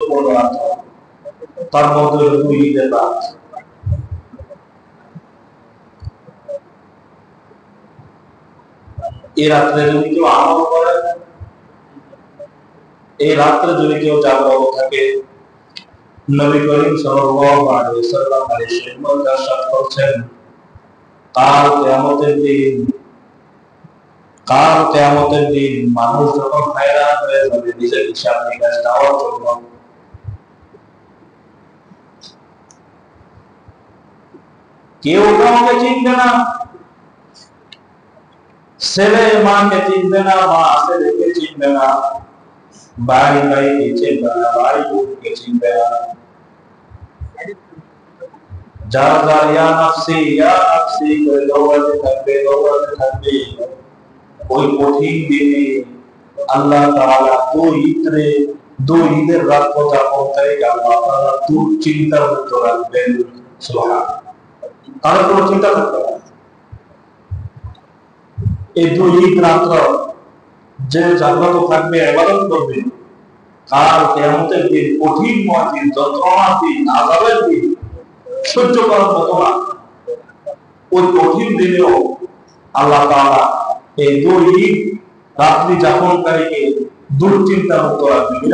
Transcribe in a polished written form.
গুরুত্বপূর্ণ রাত, তার মধ্যে দুই ঈদের রাত। এই রাত্রে যদি কেউ আমল করে, এই রাত্রে যদি কেউ জাগ্রত থাকে, নবী করিম সাল্লাল্লাহু আলাইহি ওয়াসাল্লাম হাদিসে ইরশাদ করেছেন, কাল কিয়ামতের দিন মানুষ যখন হয়রান হয়ে যাবে নিজের হিসাব নিকাশ দেওয়ার জন্য, কেউ কাউকে চিনবে না, ছেলে মাকে চিনবে না, মা ছেলেকে চিনবে না, ভাই ভাইকে চিনবে না, ভাই বোনকে চিনবে না। যার যার ইয়া নাফসি করে দৌড়াতে থাকবে। ওই কঠিন দিনে আল্লাহ তাআলা দুই ঈদের রাত যাপন করে আল্লাহ তাআলা দুশ্চিন্তার মুক্ত রাখবেন। সুবহানাল্লাহ। তার কোনো চিন্তা থাকবে না। এই দুই ঈদ রাত্র যে জাগ্রত থাকবে, ইবাদত করবে, কাল কিয়ামতের দিন কঠিনময় দিন, যন্ত্রণার দিন, আযাবের দিন সহ্য করার মতো না। ওই কঠিন দিনেও আল্লাহ তাআলা এই দুই ঈদ রাত্রি যাপনকারীকে দুশ্চিন্তা মুক্ত রাখবেন।